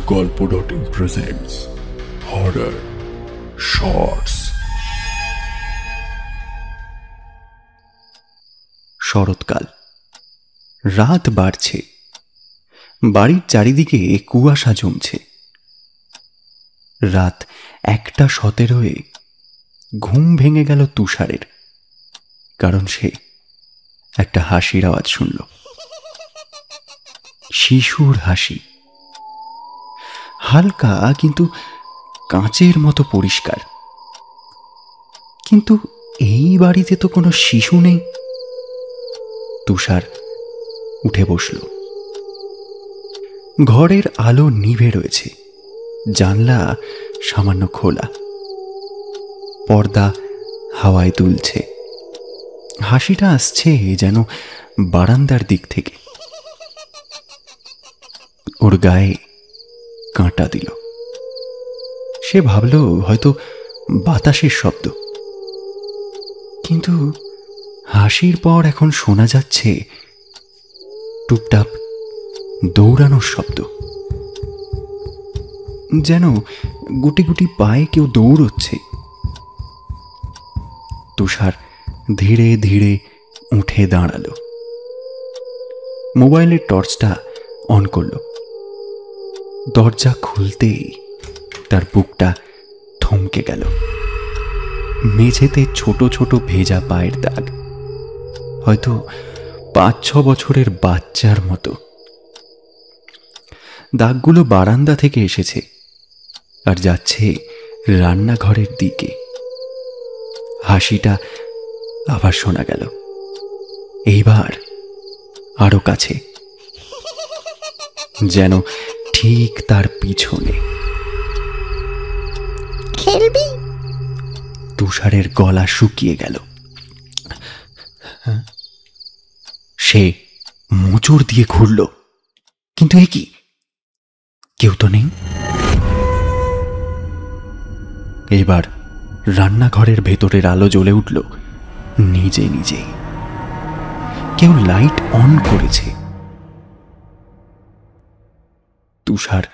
গল্প.in presents horror shorts. শরৎকাল, রাত বাড়ছে, বাড়ির চারিদিকে কুয়াশা জমছে। রাত 1:17 ঘুম ভেঙে গেল তুষারের, কারণ সে একটা হাসির আওয়াজ শুনল। শিশুর হাসি, হালকা কিন্তু কাঁচের মতো পরিষ্কার। কিন্তু এই বাড়িতে তো কোনো শিশু নেই। তুষার উঠে বসল। ঘরের আলো নিভে রয়েছে, জানলা সামান্য খোলা, পর্দা হাওয়ায় দুলছে। হাসিটা আসছে যেন বারান্দার দিক থেকে। ওর গায়ে কাঁটা দিল। সে ভাবল হয়তো বাতাসের শব্দ, কিন্তু হাসির পর এখন শোনা যাচ্ছে টুপটাপ দৌড়ানোর শব্দ, যেন গুটি গুটি পায়ে কেউ দৌড়চ্ছে। তুষার ধীরে ধীরে উঠে দাঁড়ালো, মোবাইলের টর্চটা অন করলো। দরজা খুলতেই তার বুকটা থমকে গেল। মেঝেতে ছোট ছোট ভেজা পায়ের দাগ, হয়তো 5-6 বছরের বাচ্চার মতো। দাগগুলো বারান্দা থেকে এসেছে আর যাচ্ছে রান্নাঘরের দিকে। হাসিটা আবার শোনা গেল, এইবার আরো কাছে, যেন ঠিক তার পিছনে। খেলবি? তুষারের গলা শুকিয়ে গেল। সে মোচড় দিয়ে ঘুরল, কিন্তু এ কি? কেউ তো নেই। এবার রান্নাঘরের ভেতরের আলো জ্বলে উঠল নিজে নিজেই। কেউ লাইট অন করেছে। তুষার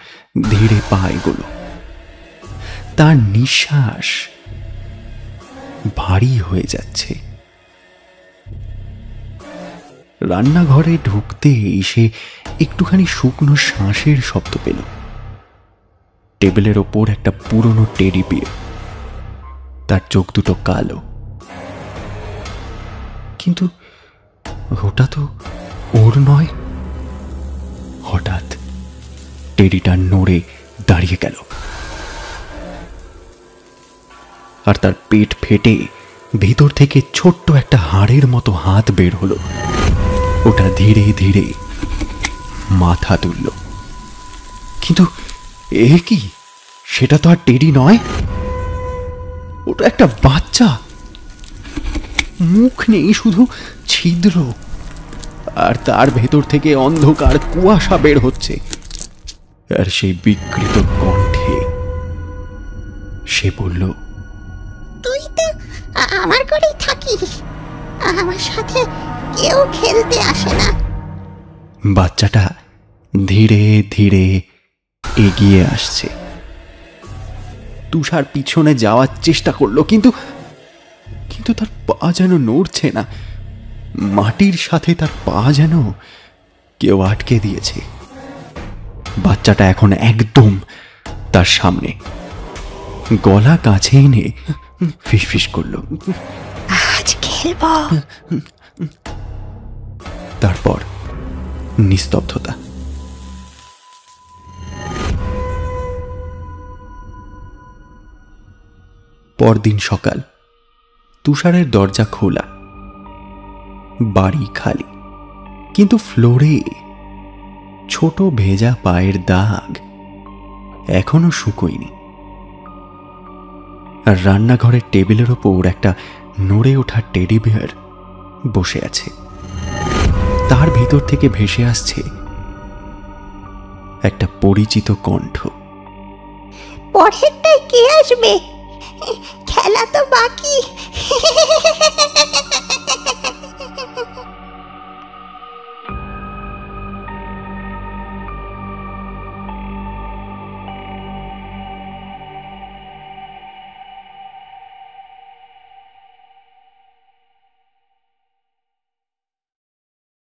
ধীরে পা এগোলো। তার নিঃশ্বাস ভারী হয়ে যাচ্ছে। রান্নাঘরে ঢুকতেই সে একটুখানি শুকনো শ্বাসের শব্দ পেল। টেবিলের ওপর একটা পুরনো টেডি বিয়ার, তার চোখ দুটো কালো। কিন্তু ওটা তো ওর নয়। হঠাৎ টেডিটা নড়ে দাঁড়িয়ে গেল, আর তার পেট ফেটে ভিতর থেকে ছোট্ট একটা হাড়ের মতো হাত বের হলো। ওটা ধীরে ধীরে মাথা তুলল। কিন্তু এ কি? সেটা তো আর টেডি নয়, ওটা একটা বাচ্চা। মুখ নেই, শুধু ছিদ্র, আর তার ভেতর থেকে অন্ধকার কুয়াশা বের হচ্ছে। আর সেই বিকৃত কণ্ঠে সে বলল, তুই তো আমার ঘরেই থাকিস, আমার সাথে কেউ খেলতে আসে না। বাচ্চাটা ধীরে ধীরে এগিয়ে আসছে। তুষার পিছনে যাওয়ার চেষ্টা করলো, কিন্তু তার পা যেন নড়ছে না। মাটির সাথে তার পা যেন কেউ আটকে দিয়েছে। বাচ্চাটা এখন একদম তার সামনে, গলা কাছে এনে ফিসফিস করল, আজ খেলব। তারপর নিস্তব্ধতা। পরদিন সকাল, তুষারের দরজা খোলা, বাড়ি খালি, কিন্তু ফ্লোরে ছোট ভেজা পায়ের দাগ এখনো শুকোয়নি। আর রান্নাঘরের টেবিলের ওপর একটা নড়ে ওঠা টেডি বিয়ার বসে আছে। তার ভিতর থেকে ভেসে আসছে একটা পরিচিত কণ্ঠ, পরেরটায় কে আসবে? খেলা তো বাকি।